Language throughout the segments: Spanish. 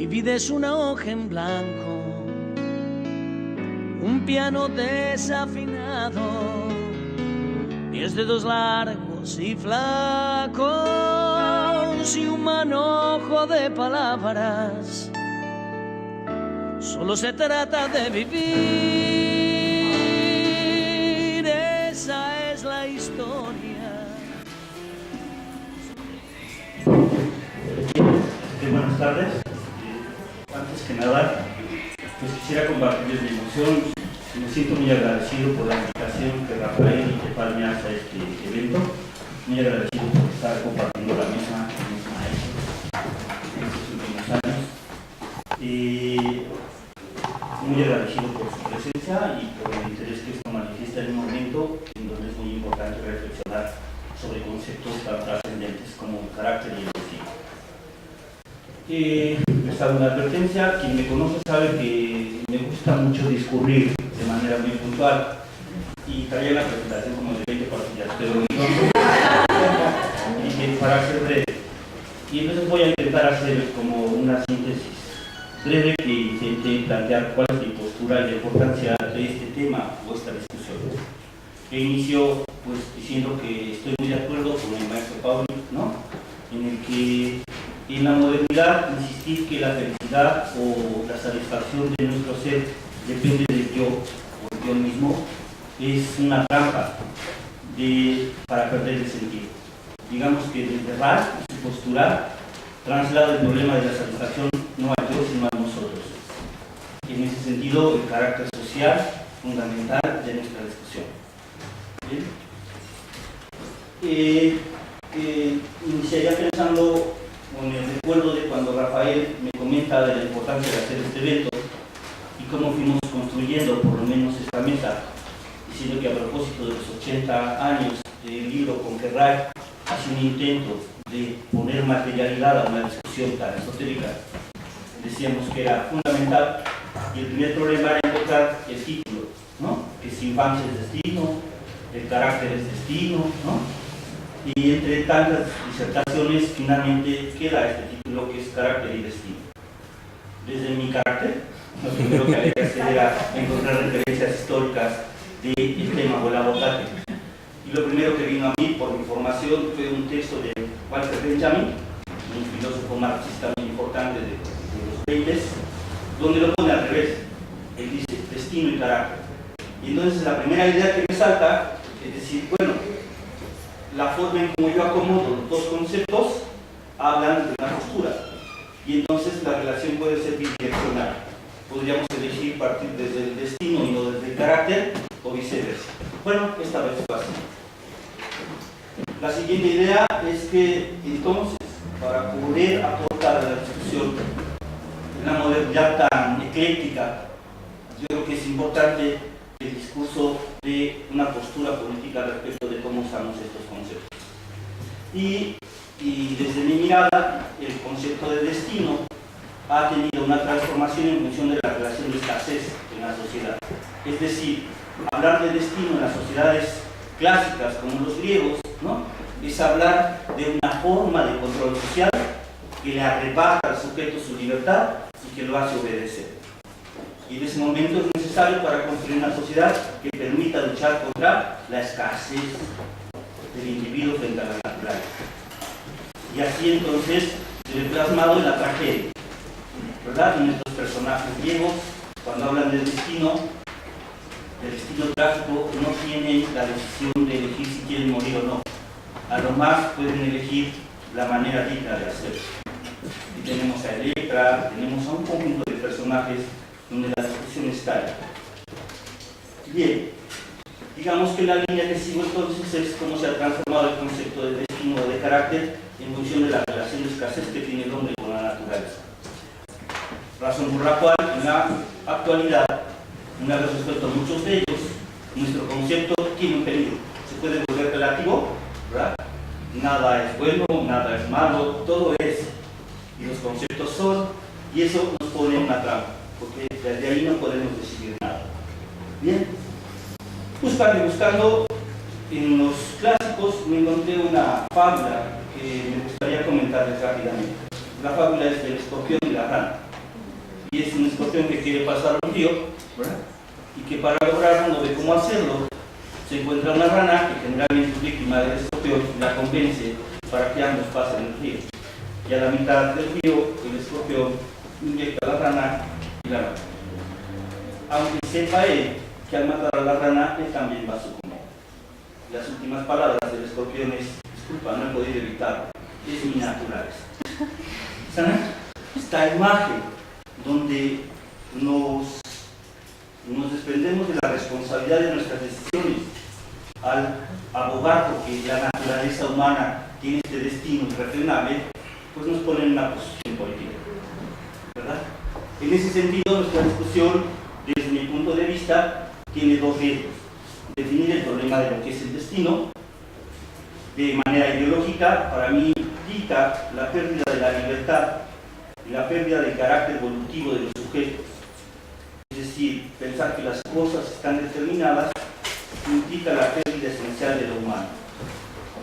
Mi vida es una hoja en blanco, un piano desafinado, 10 dedos largos y flacos y un manojo de palabras. Solo se trata de vivir, esa es la historia. Buenas tardes. Antes que nada, pues quisiera compartirles mi emoción. Me siento muy agradecido por la invitación que Rafael y Tepal me hace a este evento. Muy agradecido por estar compartiendo la mesa en estos últimos años. Muy agradecido por su presencia y por el interés que esto manifiesta en un momento en donde es muy importante reflexionar sobre conceptos tan trascendentes como el carácter y el destino. Les hago una advertencia. Quien me conoce sabe que me gusta mucho discurrir de manera muy puntual y traía la presentación como de 20 partillas, pero entonces para ser breve. Y entonces voy a intentar hacer como una síntesis breve que intente plantear cuál es mi postura y la importancia de este tema o esta discusión. Que inicio pues diciendo que estoy muy de acuerdo con el maestro Pablo, ¿no? En el que en la modernidad insistir que la felicidad o la satisfacción de nuestro ser depende del yo o el yo mismo es una trampa para perder el sentido. Digamos que desde Ray y su postura traslada el problema de la satisfacción no al yo sino a nosotros. En ese sentido, el carácter social fundamental de nuestra discusión. Iniciaría pensando con el recuerdo de cuando Rafael me comenta de la importancia de hacer este evento y cómo fuimos construyendo por lo menos esta mesa, diciendo que a propósito de los 80 años del libro con que Ray hace un intento de poner materialidad a una discusión tan esotérica, decíamos que era fundamental, y el primer problema era encontrar el título, ¿no? Que si infancia es destino, el carácter es destino, ¿no? Y entre tantas disertaciones finalmente queda este título que es carácter y destino. Desde mi carácter, lo primero que había que hacer era encontrar referencias históricas del tema o el abordaje. Y lo primero que vino a mí por mi formación fue un texto de Walter Benjamin, un filósofo marxista muy importante de los 20, donde lo pone al revés. Él dice destino y carácter. Y entonces la primera idea que me salta es decir, bueno, la forma en cómo yo acomodo los dos conceptos hablan de una postura. Y entonces la relación puede ser bidireccional. Podríamos elegir partir desde el destino y no desde el carácter, o viceversa. Bueno, esta vez fue así. La siguiente idea es que entonces, para poder aportar a la discusión una modernidad tan ecléctica, yo creo que es importante el discurso de una postura política respecto de cómo usamos estos conceptos. Y desde mi mirada, el concepto de destino ha tenido una transformación en función de la relación de escasez en la sociedad. Es decir, hablar de destino en las sociedades clásicas como los griegos, ¿no? Es hablar de una forma de control social que le arrebata al sujeto su libertad y que lo hace obedecer. Y en ese momento es necesario para construir una sociedad que permita luchar contra la escasez del individuo frente a la naturaleza. Y así entonces se ve plasmado en la tragedia, ¿verdad? En estos personajes griegos, cuando hablan del destino trágico, no tienen la decisión de elegir si quieren morir o no. A lo más pueden elegir la manera digna de hacerlo. Y tenemos a Electra, tenemos a un conjunto de personajes donde la discusión está. Bien, digamos que la línea que sigo entonces es cómo se ha transformado el concepto de destino o de carácter en función de la relación de escasez que tiene el hombre con la naturaleza. Razón por la cual en la actualidad, una vez resuelto muchos de ellos, nuestro concepto tiene un peligro. Se puede volver relativo, ¿verdad? Nada es bueno, nada es malo, todo es. Y los conceptos son, y eso nos pone en una trampa, porque desde ahí no podemos decidir nada. Bien, buscando en los clásicos me encontré una fábula que me gustaría comentarles rápidamente. La fábula es del escorpión y la rana. y es un escorpión que quiere pasar un río, ¿verdad? Y que para lograrlo no ve cómo hacerlo. Se encuentra una rana que generalmente es víctima del escorpión y la convence para que ambos pasen el río. Y a la mitad del río, el escorpión inyecta a la rana y la mata. Aunque sepa él que al matar a la rana, él también va a sucumbir. Las últimas palabras del escorpión es: disculpa, no he podido evitarlo, es mi naturaleza. Esta imagen donde nos desprendemos de la responsabilidad de nuestras decisiones al abogar porque la naturaleza humana tiene este destino irrefrenable, pues nos pone en una posición política, ¿verdad? En ese sentido, nuestra discusión, desde mi punto de vista, tiene dos riesgos: definir el problema de lo que es el destino de manera ideológica. Para mí implica la pérdida de la libertad y la pérdida del carácter evolutivo de los sujetos. Es decir, pensar que las cosas están determinadas implica la pérdida esencial de lo humano.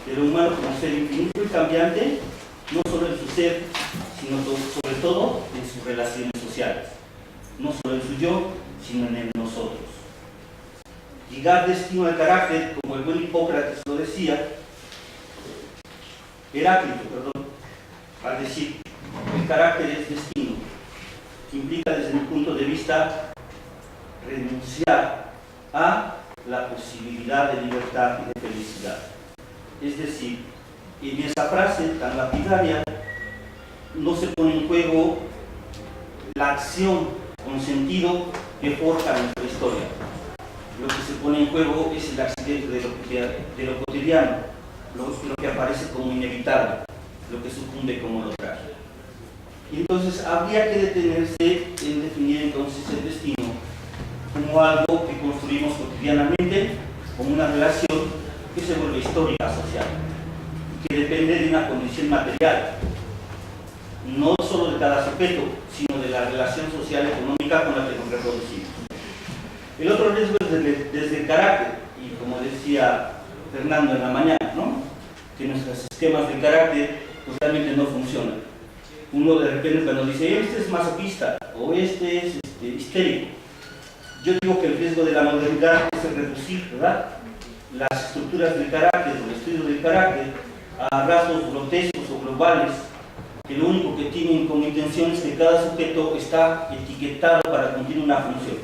De lo humano como ser infinito y cambiante, no solo en su ser, sino sobre todo en sus relaciones sociales. No solo en su yo, sino en el nosotros. Ligar destino al carácter, como el buen Hipócrates lo decía, Heráclito, al decir el carácter es destino, implica desde mi punto de vista renunciar a la posibilidad de libertad y de felicidad. Es decir, en esa frase tan lapidaria no se pone en juego la acción con sentido que forja nuestra historia. Lo que se pone en juego es el accidente de lo cotidiano, lo que aparece como inevitable, lo que sucumbe como lo trágico. Y entonces habría que detenerse en definir entonces el destino como algo que construimos cotidianamente, como una relación que se vuelve histórica, social, que depende de una condición material, no solo de cada sujeto, sino de la relación social y económica con la que nos reproducimos. El otro riesgo es desde el carácter, y como decía Fernando en la mañana, ¿no?, que nuestros esquemas de carácter pues, realmente no funcionan. Uno de repente cuando dice, este es masoquista, o este es histérico. Yo digo que el riesgo de la modernidad es el reducir, ¿verdad?, las estructuras del carácter, o el estudio del carácter, a rasgos grotescos o globales, que lo único que tienen como intención es que cada sujeto está etiquetado para cumplir una función.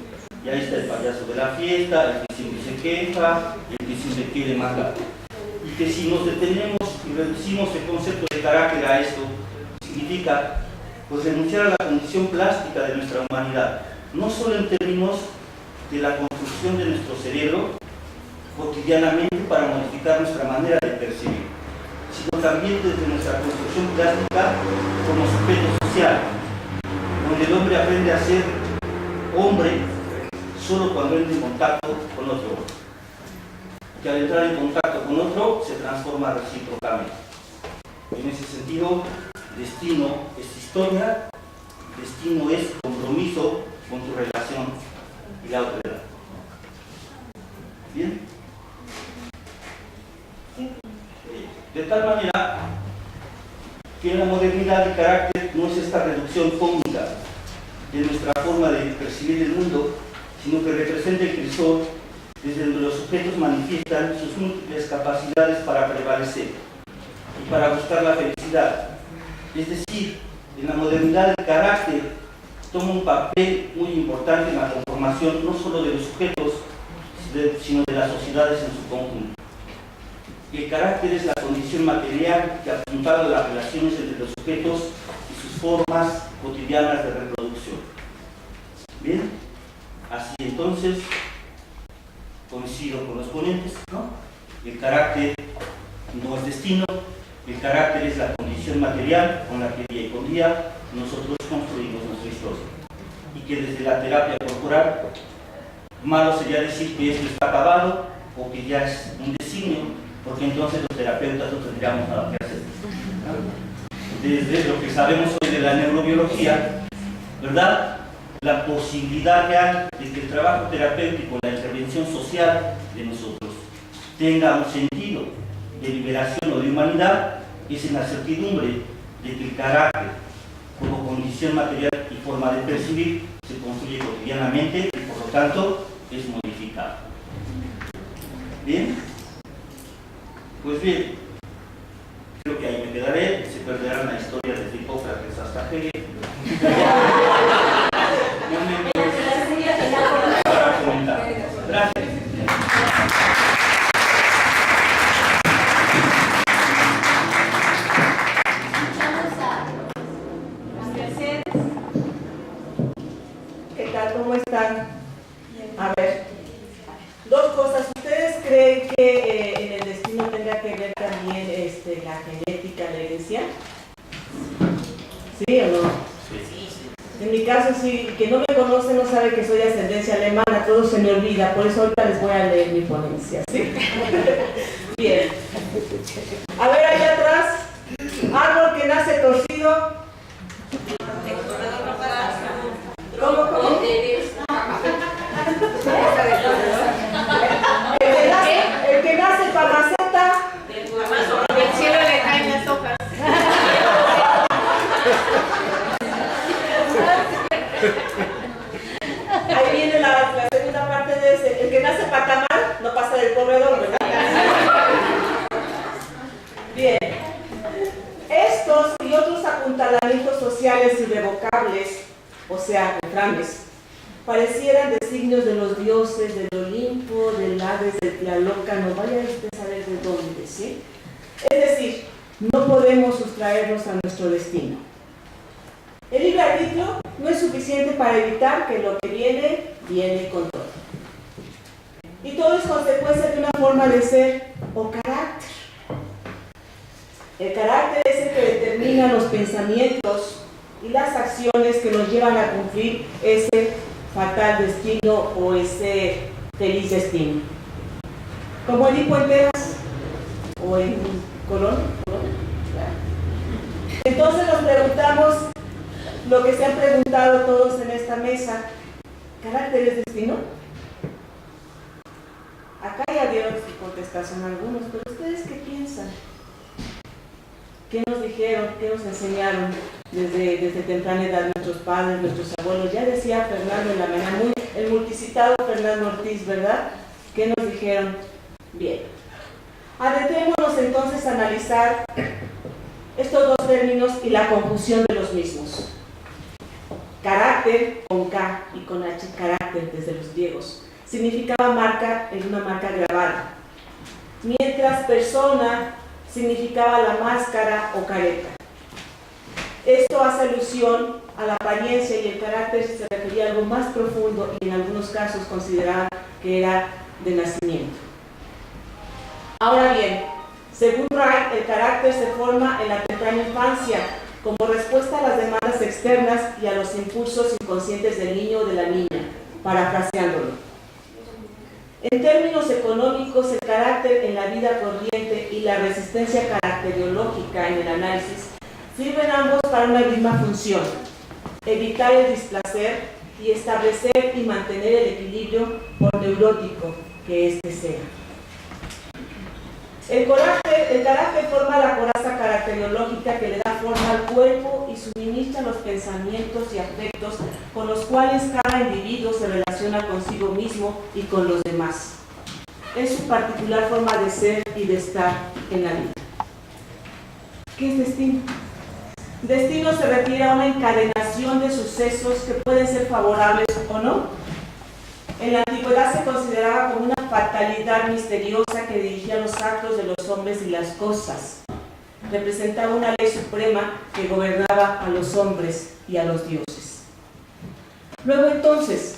Y ahí está el payaso de la fiesta, el que siempre se queja, el que siempre quiere más gato. Y que si nos detenemos y reducimos el concepto de carácter a esto, significa pues renunciar a la condición plástica de nuestra humanidad, no solo en términos de la construcción de nuestro cerebro cotidianamente para modificar nuestra manera de percibir, sino también desde nuestra construcción plástica como sujeto social, donde el hombre aprende a ser hombre solo cuando entra en contacto con otro hombre, que al entrar en contacto con otro se transforma recíprocamente. En ese sentido, destino es historia, destino es compromiso con tu relación y la otra edad. ¿Bien? De tal manera que en la modernidad el carácter no es esta reducción cómica de nuestra forma de percibir el mundo, sino que representa el crisol desde donde los sujetos manifiestan sus múltiples capacidades para prevalecer y para buscar la felicidad. Es decir, en la modernidad el carácter toma un papel muy importante en la conformación no solo de los sujetos, sino de las sociedades en su conjunto. El carácter es la condición material que apuntala las relaciones entre los sujetos y sus formas cotidianas de reproducción. Bien, así entonces coincido con los ponentes, ¿no? El carácter no es destino, el carácter es la condición material con la que día con día nosotros construimos nuestra historia. Y que desde la terapia corporal, malo sería decir que esto está acabado o que ya es un designio, porque entonces los terapeutas no tendríamos nada que hacer. Desde lo que sabemos hoy de la neurobiología, ¿verdad?, la posibilidad real de que el trabajo terapéutico, la intervención social de nosotros, tenga un sentido de liberación o de humanidad, es en la certidumbre de que el carácter como condición material y forma de percibir, se construye cotidianamente y por lo tanto es modificado. ¿Bien? Pues bien, creo que ahí me quedaré, se perderá la historia desde Hipócrates hasta Hegel. Para comentar. Gracias. ¿Qué tal? ¿Cómo están? A ver, dos cosas. ¿Ustedes creen que en el destino tenga que ver también la genética, la herencia? ¿Sí o no? En mi caso, sí, que no me conoce no sabe que soy de ascendencia alemana, todo se me olvida, por eso ahorita les voy a leer mi ponencia, ¿sí? Bien. A ver, allá atrás, árbol que nace torcido. ¿Cómo? El que nace para maceta. Del cielo le caen las hojas. Ahí viene la segunda parte de ese. El que nace para tamal no pasa del corredor, ¿verdad? Bien. Estos y otros apuntalamientos sociales irrevocables, o sea, refranes, parecieran designios de los dioses del Olimpo, del Hades, del Tlaloca, no vaya usted a saber de dónde, ¿sí? Es decir, no podemos sustraernos a nuestro destino. El libre arbitrio no es suficiente para evitar que lo que viene, viene con todo. Y todo es consecuencia de una forma de ser o carácter. El carácter es el que determina los pensamientos y las acciones que nos llevan a cumplir ese fatal destino o ese feliz destino. Como en Puenteras o en Colón. Entonces nos preguntamos lo que se han preguntado todos en esta mesa: ¿carácter es destino? Acá ya dieron su contestación algunos, pero ¿ustedes qué piensan? ¿Qué nos dijeron? ¿Qué nos enseñaron desde temprana edad nuestros padres, nuestros abuelos? Ya decía Fernando en la mañana, el multicitado Fernando Ortiz, ¿verdad? ¿Qué nos dijeron? Bien. Adentrémonos entonces a analizar estos dos términos y la confusión de los mismos. Carácter, con K y con H, carácter desde los griegos, significaba marca en una marca grabada, mientras persona significaba la máscara o careta. Esto hace alusión a la apariencia, y el carácter se refería a algo más profundo y en algunos casos consideraba que era de nacimiento. Ahora bien, según Wright, el carácter se forma en la temprana infancia como respuesta a las demandas externas y a los impulsos inconscientes del niño o de la niña, parafraseándolo. En términos económicos, el carácter en la vida corriente y la resistencia caracteriológica en el análisis sirven ambos para una misma función: evitar el displacer y establecer y mantener el equilibrio por neurótico que éste sea. El carácter forma la coraza caracteriológica que le da forma al cuerpo y suministra los pensamientos y afectos con los cuales cada individuo se relaciona consigo mismo y con los demás. Es su particular forma de ser y de estar en la vida. ¿Qué es destino? Destino se refiere a una encadenación de sucesos que pueden ser favorables o no. En la antigüedad se consideraba como una fatalidad misteriosa que dirigía los actos de los hombres y las cosas. Representaba una ley suprema que gobernaba a los hombres y a los dioses. Luego entonces,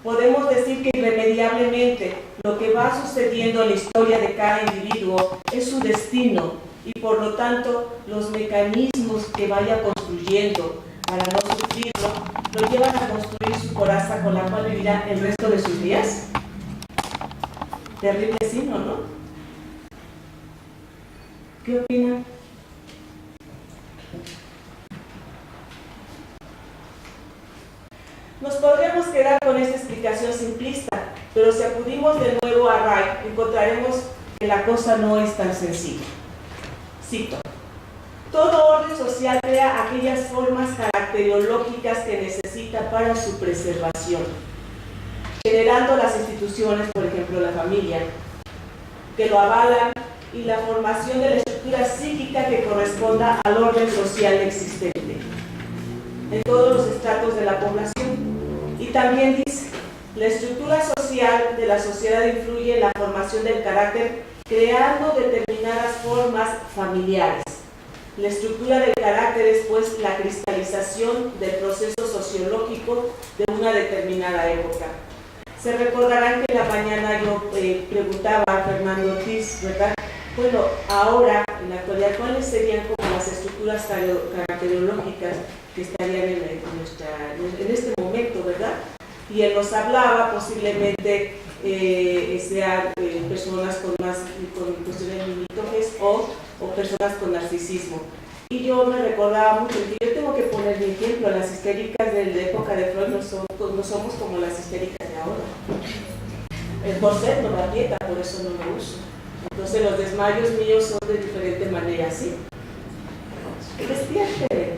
podemos decir que irremediablemente lo que va sucediendo en la historia de cada individuo es su destino, y por lo tanto los mecanismos que vaya construyendo para no sufrirlo lo llevan a construir su coraza con la cual vivirá el resto de sus días. Terrible signo, ¿no? ¿Qué opinan? Nos podríamos quedar con esta explicación simplista, pero si acudimos de nuevo a Wright, encontraremos que la cosa no es tan sencilla. Cito: Todo orden social crea aquellas formas caracterológicas que necesita para su preservación, generando las instituciones, por ejemplo la familia, que lo avalan, y la formación de la estructura psíquica que corresponda al orden social existente en todos los estratos de la población. Y también dice, la estructura social de la sociedad influye en la formación del carácter, creando determinadas formas familiares. La estructura del carácter es, pues, la cristalización del proceso sociológico de una determinada época. Se recordarán que en la mañana yo preguntaba a Fernando Ortiz, ¿verdad? Bueno, ahora, en la actualidad, ¿cuáles serían como las estructuras caracterológicas que estarían en este momento, ¿verdad? Y él nos hablaba, posiblemente sean personas con cuestiones limítrofes o personas con narcisismo. Y yo me recordaba mucho que yo tengo que poner mi ejemplo, las histéricas de la época de Freud no somos como las histéricas de ahora. El corset no me aprieta, por eso no lo uso. Entonces los desmayos míos son de diferente manera, ¿sí? Despierte.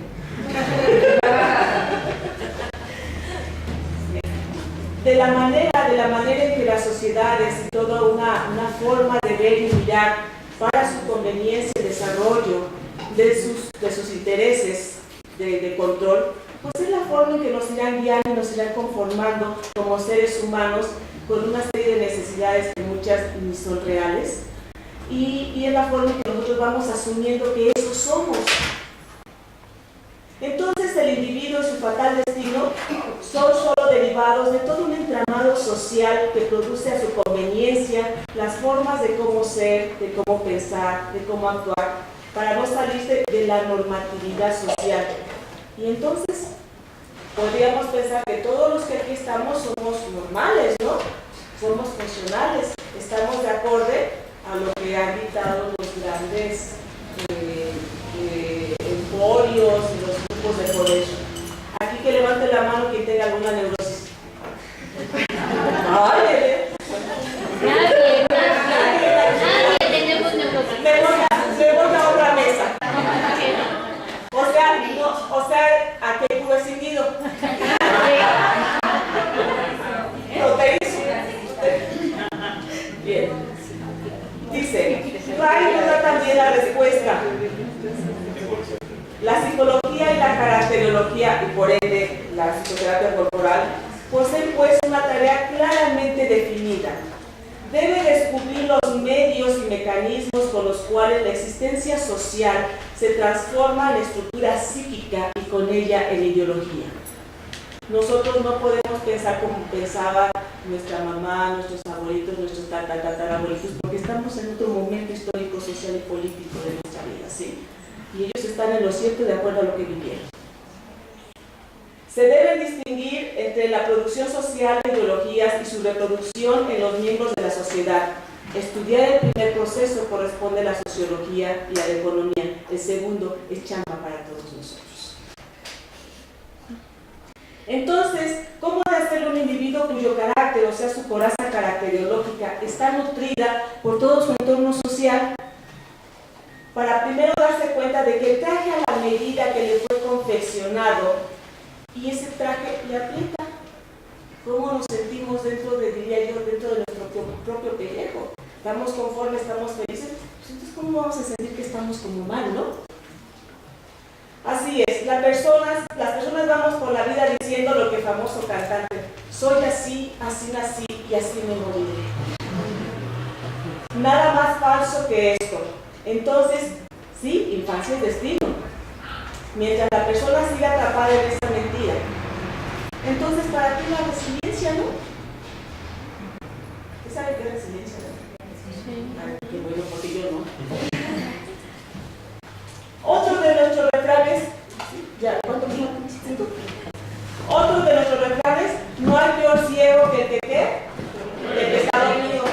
De la manera en que las sociedades y toda una forma de ver y mirar para su conveniencia y desarrollo de sus intereses de control, pues es la forma en que nos irán guiando y nos irán conformando como seres humanos con una serie de necesidades que muchas ni son reales, y es la forma en que nosotros vamos asumiendo que eso somos. Entonces el individuo y su fatal destino son solo derivados de todo un entramado social que produce a su conveniencia las formas de cómo ser, de cómo pensar, de cómo actuar, para no salirse de la normatividad social. Y entonces podríamos pensar que todos los que aquí estamos somos normales, ¿no? Somos funcionales, estamos de acuerdo a lo que han dictado los grandes emporios y los grupos de poder. Aquí que levante la mano quien tenga alguna neurosis. Nadie tenemos neurosis. Me voy a otra mesa. O sea, ¿a qué pudo decidido? Bien. Dice, Ray nos da también la respuesta. La psicología y la caracterología, y por ende la psicoterapia corporal, poseen pues una tarea claramente definida. Debe descubrir los medios y mecanismos con los cuales la existencia social se transforma en estructura psíquica y con ella en ideología. Nosotros no podemos pensar como pensaba nuestra mamá, nuestros abuelitos, nuestros tatarabuelitos, porque estamos en otro momento histórico, social y político de nuestra vida, ¿sí? Y ellos están en lo cierto de acuerdo a lo que vivieron. Se debe distinguir entre la producción social de ideologías y su reproducción en los miembros de la sociedad. Estudiar el primer proceso corresponde a la sociología y a la economía. El segundo es chamba para todos nosotros. Entonces, ¿cómo ha de hacer un individuo cuyo carácter, o sea, su coraza caracterológica, está nutrida por todo su entorno social? Para primero darse cuenta de que el traje a la medida que le fue confeccionado, y ese traje le aprieta. ¿Cómo nos sentimos dentro de nuestro propio pellejo? ¿Estamos conformes, estamos felices? Pues entonces, ¿cómo vamos a sentir que estamos como mal, no? Así es, las personas vamos por la vida diciendo lo que el famoso cantante: soy así, así nací y así me moriré. Nada más falso que esto. Entonces, sí, infancia es destino. Mientras la persona siga atrapada en esa mentira, entonces, ¿para qué la resiliencia, no? ¿Qué sabe qué es resiliencia? Sí. Ay, qué bueno, porque yo no. Otro de nuestros refranes, ya, ¿cuánto tiempo hiciste tú? Otro de nuestros refranes: no hay peor ciego que el que ¿qué? El que está dormido.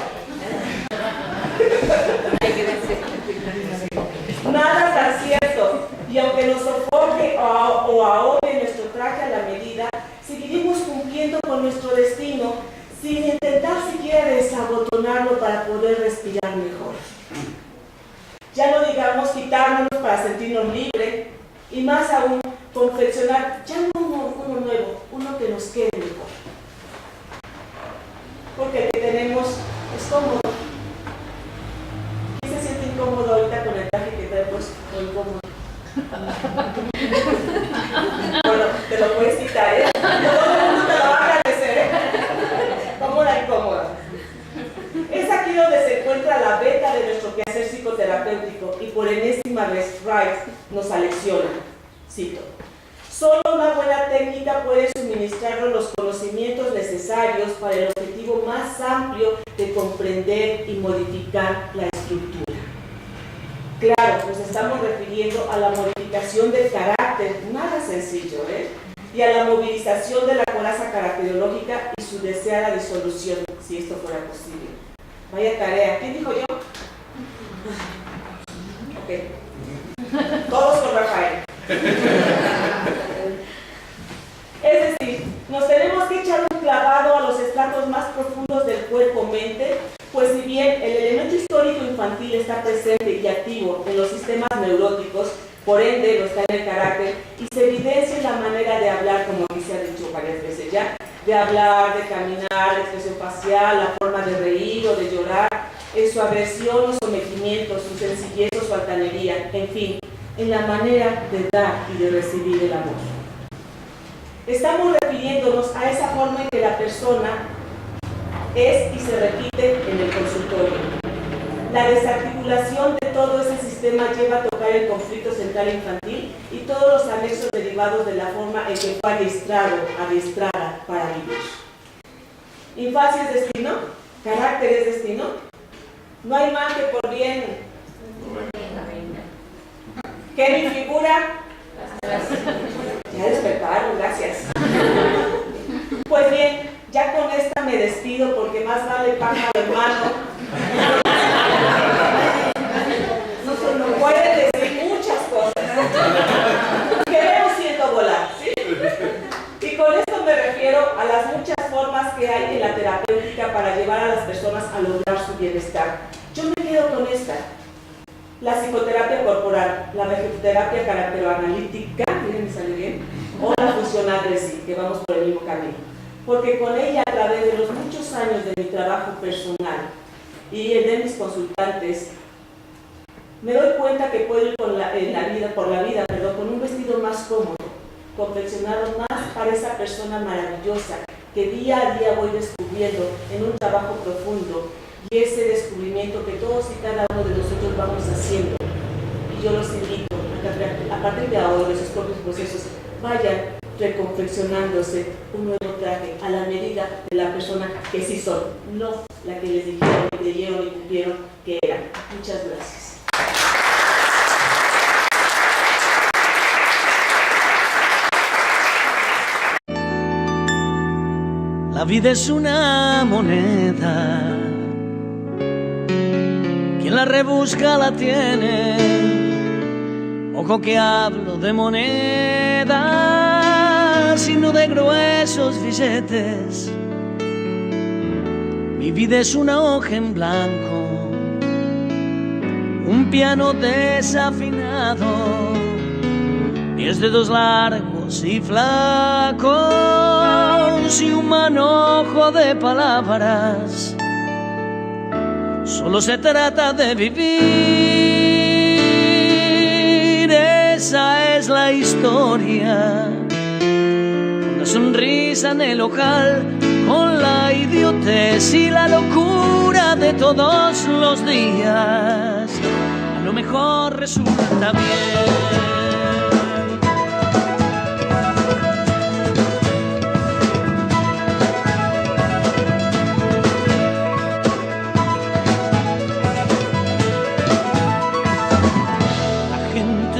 Nada tan cierto. Y aunque nos sofoque o ahogue nuestro traje a la medida, seguiremos cumpliendo con nuestro destino sin intentar siquiera desabotonarlo para poder respirar mejor. Ya no digamos quitárnoslo para sentirnos libres, Y más aún, confeccionar ya no uno nuevo, uno que nos quede mejor. Porque el que tenemos es cómodo. ¿Quién se siente incómodo ahorita con el traje que trae puesto? O incómodo. Bueno, te lo puedes quitar, ¿eh? Todo el mundo te lo va a agradecer, ¿eh? Cómoda y cómoda. Es aquí donde se encuentra la beta de nuestro quehacer psicoterapéutico y por enésima vez Wright nos alecciona, cito: solo una buena técnica puede suministrarnos los conocimientos necesarios para el objetivo más amplio de comprender y modificar la estructura. Claro, nos estamos refiriendo a la modificación del carácter, nada sencillo, y a la movilización de la coraza caracterológica y su deseada disolución, si esto fuera posible. Vaya tarea. ¿Quién dijo yo? Ok. Todos con Rafael. Es decir, nos tenemos que echar un clavado a los estratos más profundos del cuerpo-mente, pues si bien el elemento histórico infantil está presente y activo en los sistemas neuróticos, por ende lo está en el carácter, y se evidencia en la manera de hablar, como aquí se ha dicho varias veces ya, de hablar, de caminar, la expresión facial, la forma de reír o de llorar, en su agresión o sometimiento, su sencillez o su altanería, en fin, en la manera de dar y de recibir el amor. Estamos refiriéndonos a esa forma en que la persona es y se repite en el consultorio. La desarticulación de todo ese sistema lleva a tocar el conflicto central infantil y todos los anexos derivados de la forma en que fue adiestrada para vivir. Infancia es destino, carácter es destino. No hay mal que por bien. ¿Qué mi figura? Ya despertaron, gracias. Pues bien, ya con esta me despido porque más vale pájaro hermano. Pueden decir muchas cosas. Queremos siendo volar, ¿sí? Y con esto me refiero a las muchas formas que hay en la terapéutica para llevar a las personas a lograr su bienestar. Yo me quedo con esta. La psicoterapia corporal, la vegeterapia caracteroanalítica, miren, me sale bien, o la funcional de sí, que vamos por el mismo camino. Porque con ella, a través de los muchos años de mi trabajo personal y el de mis consultantes, me doy cuenta que puedo ir por la vida, con un vestido más cómodo, confeccionado más para esa persona maravillosa que día a día voy descubriendo en un trabajo profundo, y ese descubrimiento que todos y cada uno de nosotros vamos haciendo. Y yo los invito a partir de ahora, de sus propios procesos, vayan reconfeccionándose un nuevo traje a la medida de la persona que sí son, no la que les dijeron, creyeron y cumplieron que eran. Muchas gracias. La vida es una moneda, quien la rebusca la tiene. Ojo que hablo de monedas, sino de gruesos billetes. Mi vida es una hoja en blanco, un piano desafinado, 10 dedos largos y flacos y un manojo de palabras. Solo se trata de vivir, esa es la historia. Con la sonrisa en el ojal, con la idiotez y la locura de todos los días, a lo mejor resulta bien.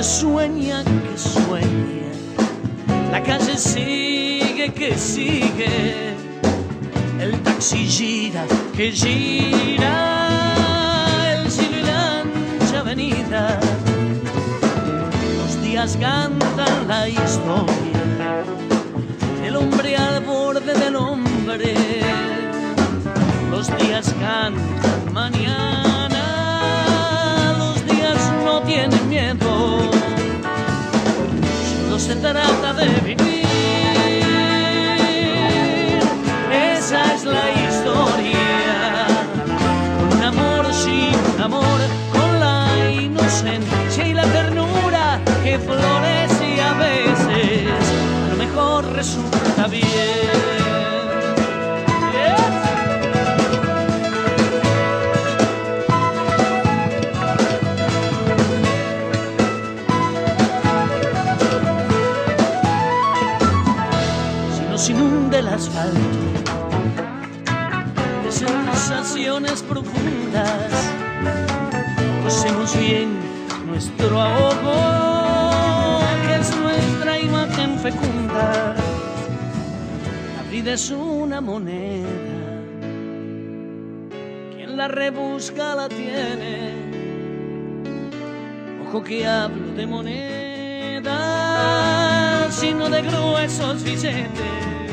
Sueña que sueña, la calle sigue que sigue, el taxi gira que gira, el cielo y la ancha avenida. Los días cantan la historia del hombre al borde del hombre. Los días cantan mañana, los días no tienen miedo. no resulta bien. Si nos inunde el asfalto de sensaciones profundas, cosemos bien nuestro ahogo, que es nuestra imagen fecunda. La vida es una moneda, quien la rebusca la tiene. Ojo que hablo de monedas, sino de gruesos billetes.